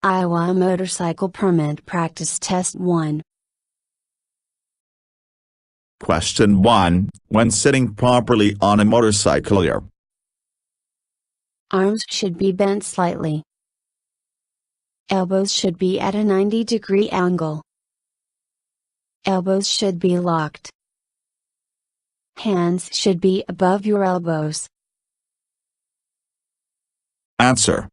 Iowa Motorcycle Permit Practice Test 1. Question 1. When sitting properly on a motorcycle, Arms should be bent slightly. Elbows should be at a 90-degree angle. Elbows should be locked. Hands should be above your elbows. Answer.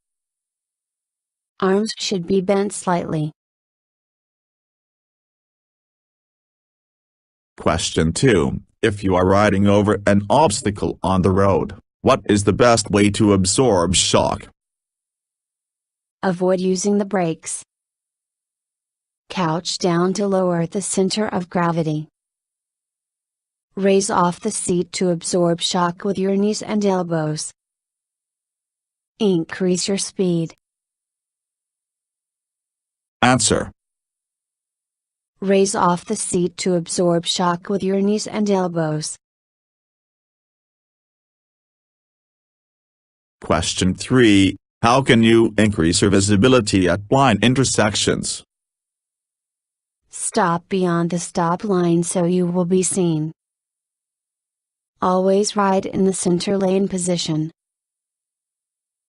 Arms should be bent slightly. Question 2. If you are riding over an obstacle on the road, what is the best way to absorb shock? Avoid using the brakes. Couch down to lower the center of gravity. Raise off the seat to absorb shock with your knees and elbows. Increase your speed. Answer. Raise off the seat to absorb shock with your knees and elbows. Question 3. How can you increase your visibility at blind intersections? Stop beyond the stop line so you will be seen. Always ride in the center lane position.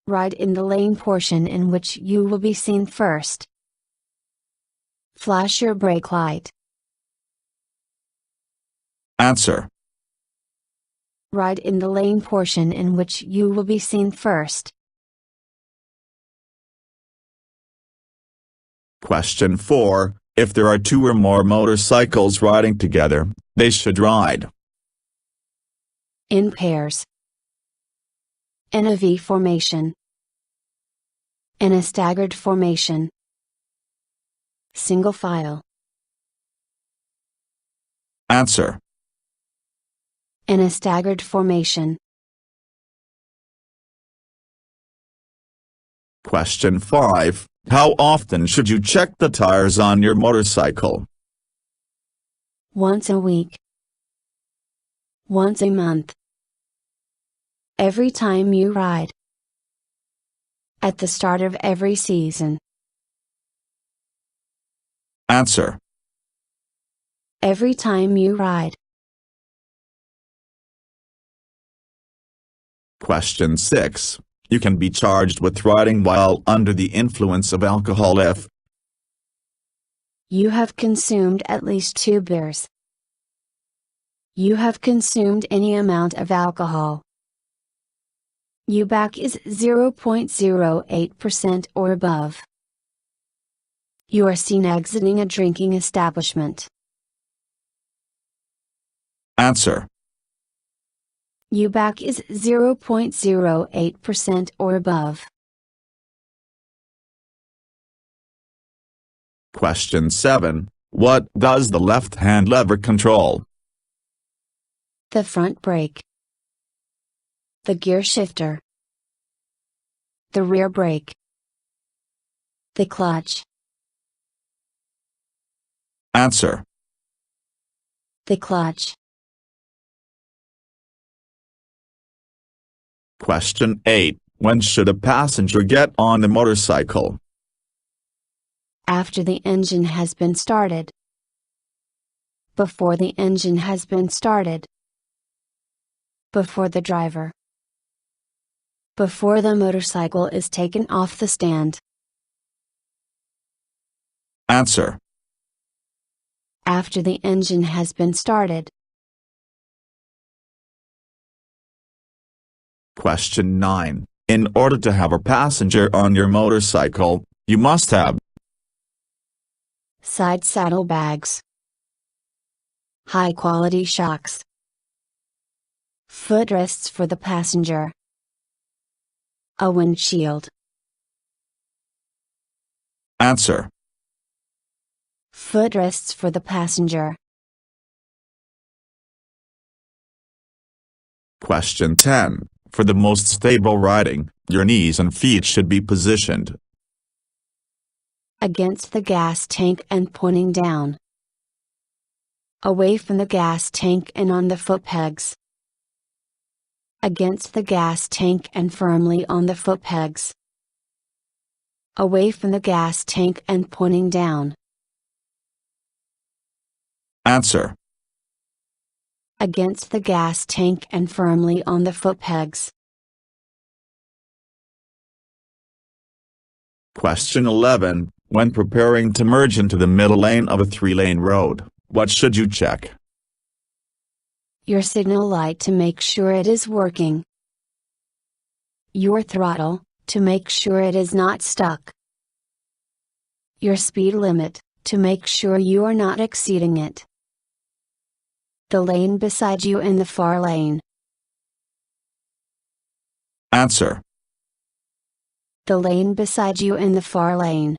Ride in the lane portion in which you will be seen first. Flash your brake light. Answer. Ride in the lane portion in which you will be seen first. Question 4. If there are 2 or more motorcycles riding together, they should ride in pairs, in a V formation, in a staggered formation, single file. Answer. In a staggered formation. Question 5. How often should you check the tires on your motorcycle? Once a week. Once a month. Every time you ride. At the start of every season. Answer. Every time you ride. Question 6. You can be charged with riding while under the influence of alcohol if you have consumed at least 2 beers. You have consumed any amount of alcohol. UBAC is 0.08% or above. You are seen exiting a drinking establishment. Answer. UBAC is 0.08% or above. Question 7. What does the left-hand lever control? The front brake. The gear shifter. The rear brake. The clutch. Answer. The clutch. Question 8. When should a passenger get on the motorcycle? After the engine has been started. Before the engine has been started. Before the driver. Before the motorcycle is taken off the stand. Answer. After the engine has been started. Question 9. In order to have a passenger on your motorcycle, you must have side saddlebags, high-quality shocks, footrests for the passenger, a windshield. Answer. Footrests for the passenger. Question 10. For the most stable riding, your knees and feet should be positioned against the gas tank and pointing down. Away from the gas tank and on the foot pegs. Against the gas tank and firmly on the foot pegs. away from the gas tank and pointing down. Answer. Against the gas tank and firmly on the foot pegs. Question 11. When preparing to merge into the middle lane of a 3-lane road, what should you check? Your signal light to make sure it is working. Your throttle, to make sure it is not stuck. Your speed limit, to make sure you are not exceeding it. The lane beside you in the far lane. Answer. The lane beside you in the far lane.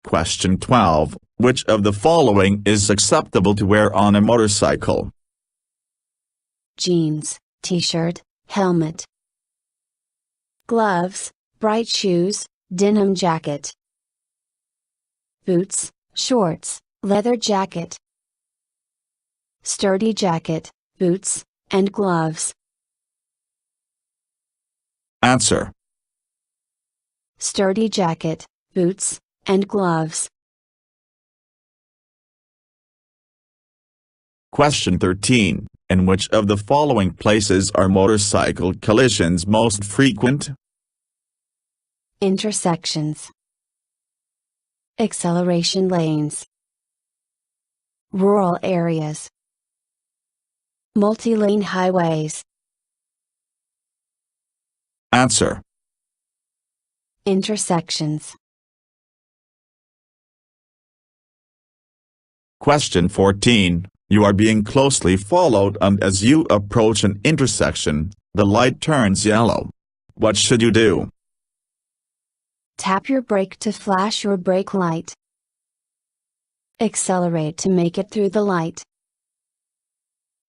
Question 12. Which of the following is acceptable to wear on a motorcycle? Jeans, t-shirt, helmet. Gloves, bright shoes, denim jacket. Boots, shorts, leather jacket. Sturdy jacket, boots, and gloves. Answer. Sturdy jacket, boots, and gloves. Question 13. In which of the following places are motorcycle collisions most frequent? Intersections. Acceleration lanes. Rural areas. Multi-lane highways. Answer. Intersections. Question 14. You are being closely followed and as you approach an intersection, the light turns yellow. What should you do? Tap your brake to flash your brake light. Accelerate to make it through the light.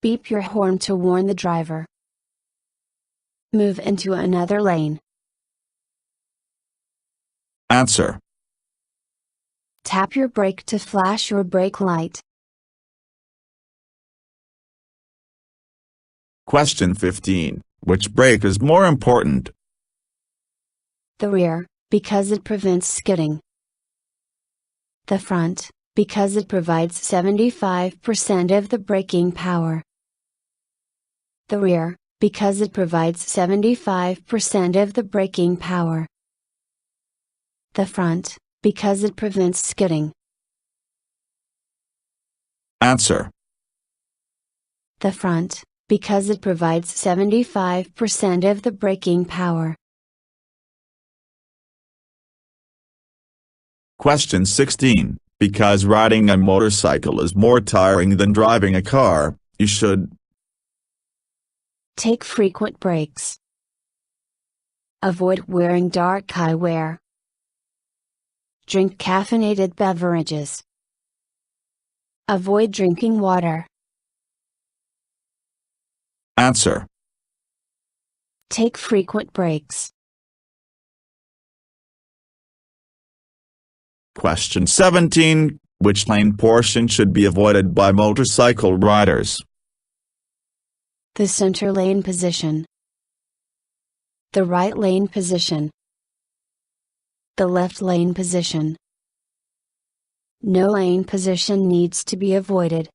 Beep your horn to warn the driver. Move into another lane. Answer. Tap your brake to flash your brake light. Question 15. Which brake is more important? The rear, because it prevents skidding. The front, because it provides 75% of the braking power. The rear, because it provides 75% of the braking power. The front, because it prevents skidding. Answer. The front, because it provides 75% of the braking power. Question 16. Because riding a motorcycle is more tiring than driving a car, you should take frequent breaks. Avoid wearing dark eyewear. Drink caffeinated beverages. Avoid drinking water. Answer. Take frequent breaks. Question 17. Which lane portion should be avoided by motorcycle riders? The center lane position. The right lane position. The left lane position. No lane position needs to be avoided.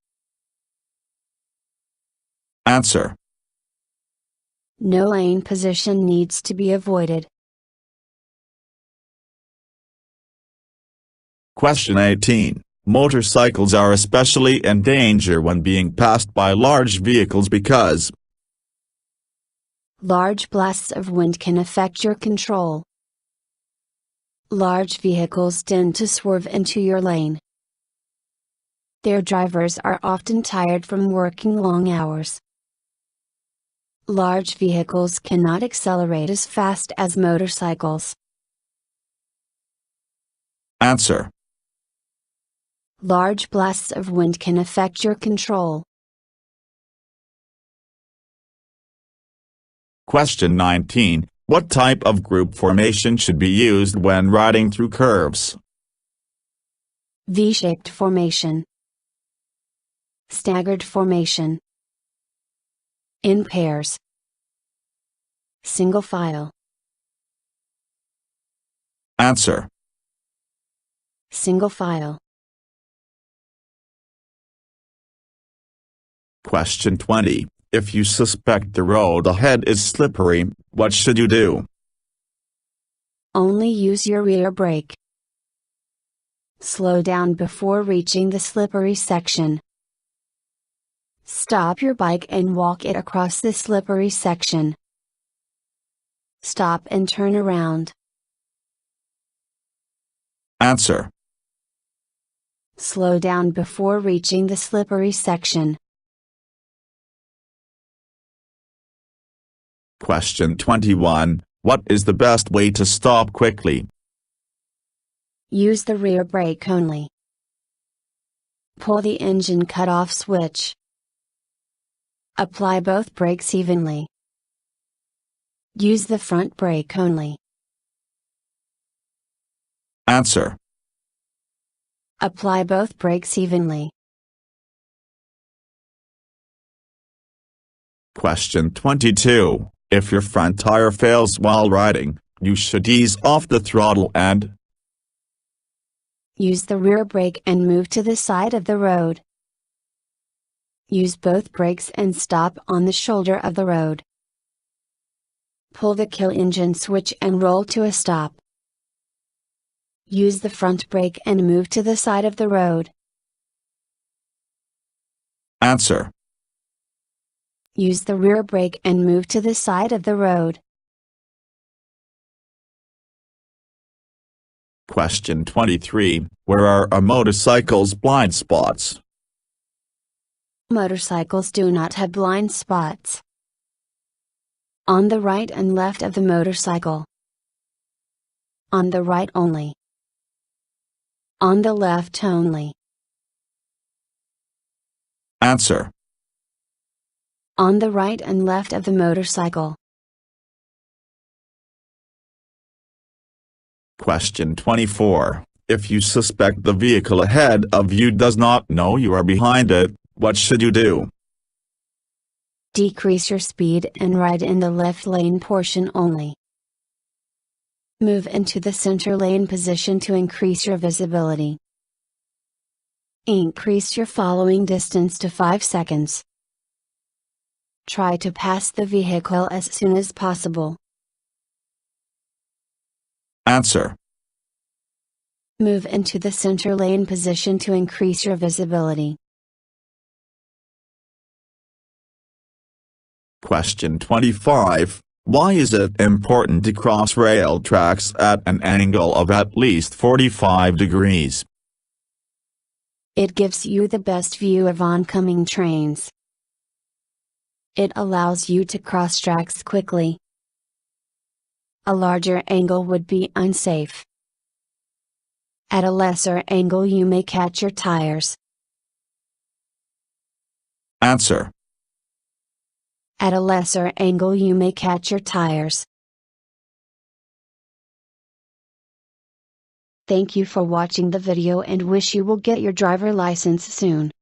Answer. No lane position needs to be avoided. Question 18. Motorcycles are especially in danger when being passed by large vehicles because large blasts of wind can affect your control. Large vehicles tend to swerve into your lane. Their drivers are often tired from working long hours. Large vehicles cannot accelerate as fast as motorcycles. Answer. Large blasts of wind can affect your control. Question 19. What type of group formation should be used when riding through curves? V-shaped formation. Staggered formation. In pairs. Single file. Answer. Single file. Question 20. If you suspect the road ahead is slippery, what should you do? Only use your rear brake. Slow down before reaching the slippery section. Stop your bike and walk it across the slippery section. Stop and turn around. Answer. Slow down before reaching the slippery section. Question 21. What is the best way to stop quickly? Use the rear brake only. Pull the engine cutoff switch. Apply both brakes evenly. Use the front brake only. Answer. Apply both brakes evenly. Question 22. If your front tire fails while riding, you should ease off the throttle and use the rear brake and move to the side of the road. Use both brakes and stop on the shoulder of the road. Pull the kill engine switch and roll to a stop. Use the front brake and move to the side of the road. Answer. Use the rear brake and move to the side of the road. Question 23. Where are a motorcycle's blind spots? Motorcycles do not have blind spots. On the right and left of the motorcycle. On the right only. On the left only. Answer. On the right and left of the motorcycle. Question 24. If you suspect the vehicle ahead of you does not know you are behind it, what should you do? Decrease your speed and ride in the left lane portion only. Move into the center lane position to increase your visibility. Increase your following distance to 5 seconds. Try to pass the vehicle as soon as possible. Answer. Move into the center lane position to increase your visibility. Question 25. Why is it important to cross rail tracks at an angle of at least 45 degrees? It gives you the best view of oncoming trains. It allows you to cross tracks quickly. A larger angle would be unsafe. At a lesser angle you may catch your tires. Answer. At a lesser angle you may catch your tires. Thank you for watching the video and wish you will get your driver license soon.